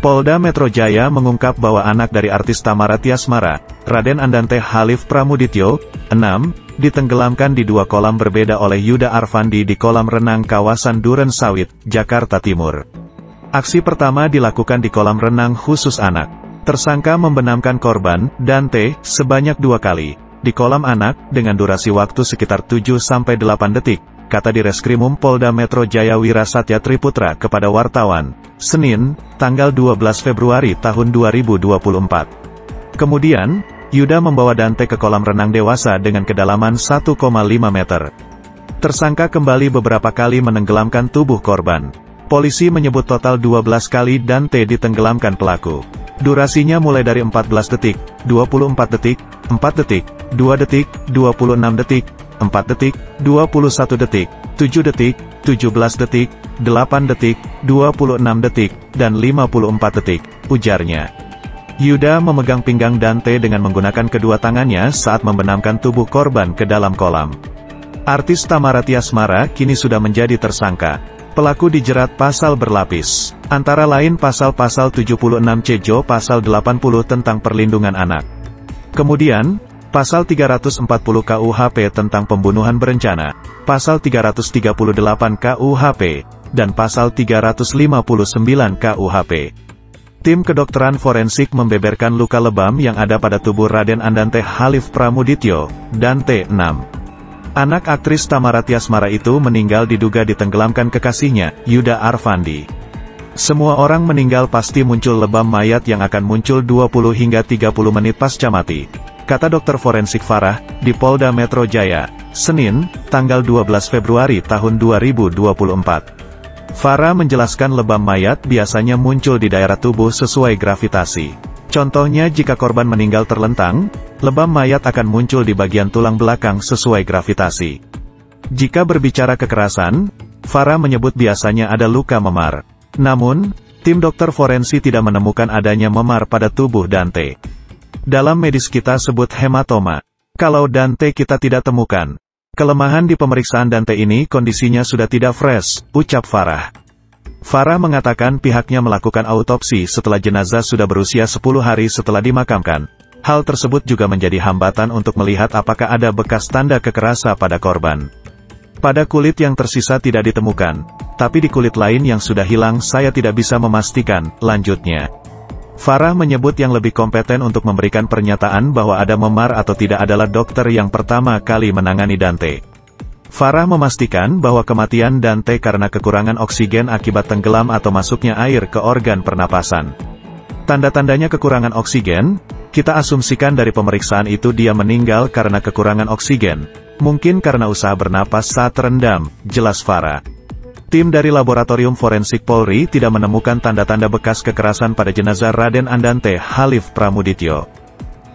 Polda Metro Jaya mengungkap bahwa anak dari artis Thamara Tyasmara, Raden Andante Khalif Pramudityo, 6, ditenggelamkan di dua kolam berbeda oleh Yuda Arfandi di kolam renang kawasan Duren Sawit, Jakarta Timur. Aksi pertama dilakukan di kolam renang khusus anak. Tersangka membenamkan korban, Dante, sebanyak 2 kali, di kolam anak, dengan durasi waktu sekitar 7-8 detik, kata Direskrimum Polda Metro Jaya Wirasatya Triputra kepada wartawan, Senin, tanggal 12 Februari tahun 2024. Kemudian, Yuda membawa Dante ke kolam renang dewasa dengan kedalaman 1,5 meter. Tersangka kembali beberapa kali menenggelamkan tubuh korban. Polisi menyebut total 12 kali Dante ditenggelamkan pelaku. Durasinya mulai dari 14 detik, 24 detik, 4 detik, 2 detik, 26 detik, 4 detik, 21 detik, 7 detik, 17 detik, 8 detik, 26 detik, dan 54 detik, ujarnya. Yuda memegang pinggang Dante dengan menggunakan kedua tangannya saat membenamkan tubuh korban ke dalam kolam. Artis Thamara Tyasmara kini sudah menjadi tersangka. Pelaku dijerat pasal berlapis, antara lain pasal-pasal 76C Jo pasal 80 tentang perlindungan anak. Kemudian, pasal 340 KUHP tentang pembunuhan berencana, pasal 338 KUHP, dan pasal 359 KUHP. Tim kedokteran forensik membeberkan luka lebam yang ada pada tubuh Raden Andante Khalif Pramudityo, Dante, 6. Anak aktris Thamara Tyasmara itu meninggal diduga ditenggelamkan kekasihnya, Yuda Arfandi. Semua orang meninggal pasti muncul lebam mayat yang akan muncul 20 hingga 30 menit pasca mati, kata dokter forensik Farah, di Polda Metro Jaya, Senin, tanggal 12 Februari tahun 2024. Farah menjelaskan lebam mayat biasanya muncul di daerah tubuh sesuai gravitasi. Contohnya jika korban meninggal terlentang, lebam mayat akan muncul di bagian tulang belakang sesuai gravitasi. Jika berbicara kekerasan, Farah menyebut biasanya ada luka memar. Namun, tim dokter forensik tidak menemukan adanya memar pada tubuh Dante. Dalam medis kita sebut hematoma. Kalau Dante kita tidak temukan. Kelemahan di pemeriksaan Dante ini kondisinya sudah tidak fresh, ucap Farah. Farah mengatakan pihaknya melakukan autopsi setelah jenazah sudah berusia 10 hari setelah dimakamkan. Hal tersebut juga menjadi hambatan untuk melihat apakah ada bekas tanda kekerasan pada korban. Pada kulit yang tersisa tidak ditemukan, tapi di kulit lain yang sudah hilang saya tidak bisa memastikan, lanjutnya. Farah menyebut yang lebih kompeten untuk memberikan pernyataan bahwa ada memar atau tidak adalah dokter yang pertama kali menangani Dante. Farah memastikan bahwa kematian Dante karena kekurangan oksigen akibat tenggelam atau masuknya air ke organ pernapasan. Tanda-tandanya kekurangan oksigen, kita asumsikan dari pemeriksaan itu dia meninggal karena kekurangan oksigen, mungkin karena usaha bernapas saat terendam, jelas Farah. Tim dari Laboratorium Forensik Polri tidak menemukan tanda-tanda bekas kekerasan pada jenazah Raden Andante Khalif Pramudityo.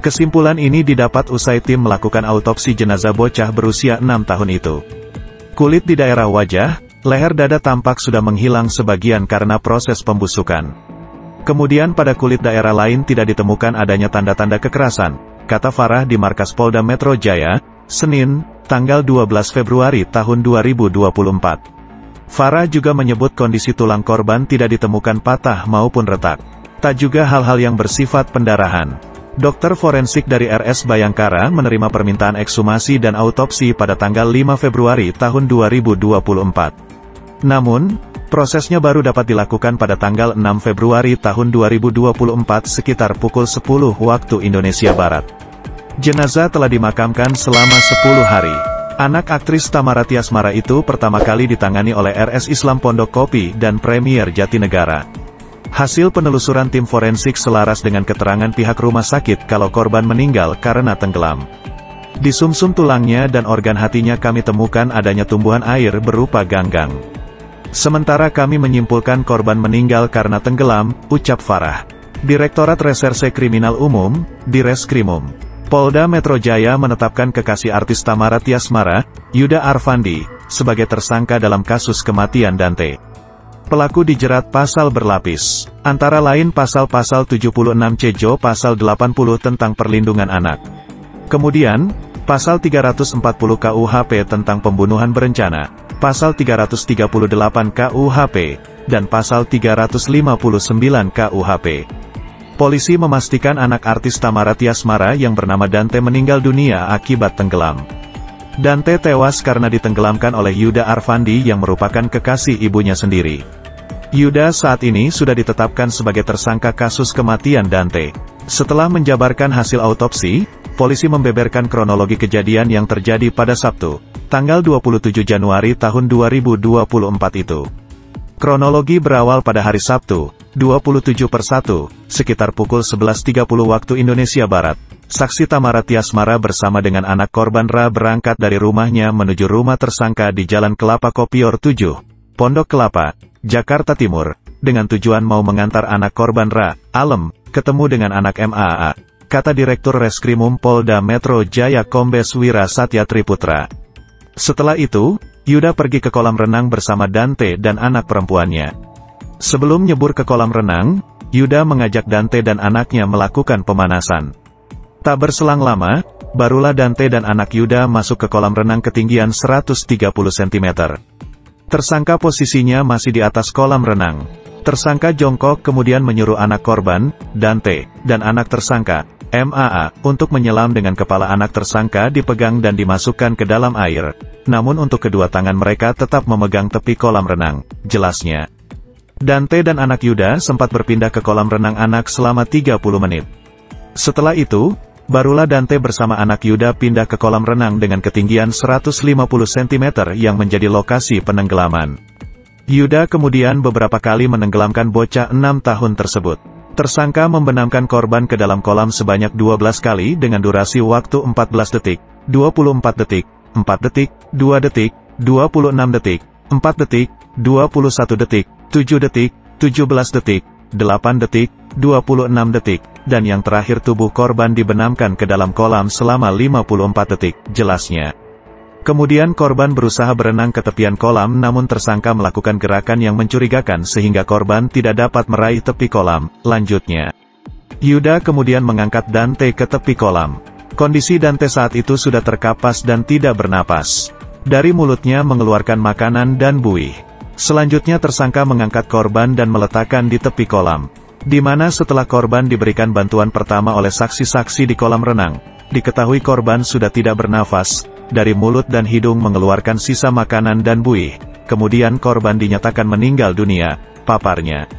Kesimpulan ini didapat usai tim melakukan autopsi jenazah bocah berusia 6 tahun itu. Kulit di daerah wajah, leher dada tampak sudah menghilang sebagian karena proses pembusukan. Kemudian pada kulit daerah lain tidak ditemukan adanya tanda-tanda kekerasan, kata Farah di Markas Polda Metro Jaya, Senin, tanggal 12 Februari tahun 2024. Farah juga menyebut kondisi tulang korban tidak ditemukan patah maupun retak. Tak juga hal-hal yang bersifat pendarahan. Dokter forensik dari RS Bayangkara menerima permintaan ekshumasi dan autopsi pada tanggal 5 Februari tahun 2024. Namun, prosesnya baru dapat dilakukan pada tanggal 6 Februari tahun 2024 sekitar pukul 10 waktu Indonesia Barat. Jenazah telah dimakamkan selama 10 hari. Anak aktris Thamara Tyasmara itu pertama kali ditangani oleh RS Islam Pondok Kopi dan Premier Jatinegara. Hasil penelusuran tim forensik selaras dengan keterangan pihak rumah sakit kalau korban meninggal karena tenggelam. Di sumsum tulangnya dan organ hatinya kami temukan adanya tumbuhan air berupa ganggang. Sementara kami menyimpulkan korban meninggal karena tenggelam, ucap Farah. Direktorat Reserse Kriminal Umum, Direskrimum Polda Metro Jaya menetapkan kekasih artis Thamara Tyasmara, Yuda Arfandi, sebagai tersangka dalam kasus kematian Dante. Pelaku dijerat pasal berlapis, antara lain pasal-pasal 76C Jo pasal 80 tentang perlindungan anak. Kemudian, Pasal 340 KUHP tentang pembunuhan berencana, Pasal 338 KUHP, dan Pasal 359 KUHP. Polisi memastikan anak artis Tamara Tiasmara yang bernama Dante meninggal dunia akibat tenggelam. Dante tewas karena ditenggelamkan oleh Yuda Arfandi yang merupakan kekasih ibunya sendiri. Yuda saat ini sudah ditetapkan sebagai tersangka kasus kematian Dante. Setelah menjabarkan hasil autopsi, polisi membeberkan kronologi kejadian yang terjadi pada Sabtu, tanggal 27 Januari tahun 2024 itu. Kronologi berawal pada hari Sabtu, 27/1, sekitar pukul 11.30 waktu Indonesia Barat. Saksi Tamara Tiasmara bersama dengan anak korban Ra berangkat dari rumahnya menuju rumah tersangka di Jalan Kelapa Kopior 7, Pondok Kelapa, Jakarta Timur, dengan tujuan mau mengantar anak korban Ra, Alem, ketemu dengan anak MAA, kata Direktur Reskrimum Polda Metro Jaya Kombes Wira Satya Triputra. Setelah itu, Yuda pergi ke kolam renang bersama Dante dan anak perempuannya. Sebelum nyebur ke kolam renang, Yuda mengajak Dante dan anaknya melakukan pemanasan. Tak berselang lama, barulah Dante dan anak Yuda masuk ke kolam renang ketinggian 130 cm. Tersangka posisinya masih di atas kolam renang. Tersangka jongkok kemudian menyuruh anak korban, Dante, dan anak tersangka, MAA, untuk menyelam dengan kepala anak tersangka dipegang dan dimasukkan ke dalam air. Namun untuk kedua tangan mereka tetap memegang tepi kolam renang, jelasnya. Dante dan anak Yuda sempat berpindah ke kolam renang anak selama 30 menit. Setelah itu, barulah Dante bersama anak Yuda pindah ke kolam renang dengan ketinggian 150 cm yang menjadi lokasi penenggelaman. Yuda kemudian beberapa kali menenggelamkan bocah 6 tahun tersebut. Tersangka membenamkan korban ke dalam kolam sebanyak 12 kali dengan durasi waktu 14 detik, 24 detik, 4 detik, 2 detik, 26 detik, 4 detik, 21 detik, 7 detik, 17 detik, 8 detik, 26 detik, dan yang terakhir tubuh korban dibenamkan ke dalam kolam selama 54 detik, jelasnya. Kemudian korban berusaha berenang ke tepian kolam namun tersangka melakukan gerakan yang mencurigakan sehingga korban tidak dapat meraih tepi kolam, lanjutnya. Yuda kemudian mengangkat Dante ke tepi kolam. Kondisi Dante saat itu sudah terkapas dan tidak bernapas. Dari mulutnya mengeluarkan makanan dan buih. Selanjutnya tersangka mengangkat korban dan meletakkan di tepi kolam. Di mana setelah korban diberikan bantuan pertama oleh saksi-saksi di kolam renang, diketahui korban sudah tidak bernafas. Dari mulut dan hidung mengeluarkan sisa makanan dan buih. Kemudian korban dinyatakan meninggal dunia, paparnya.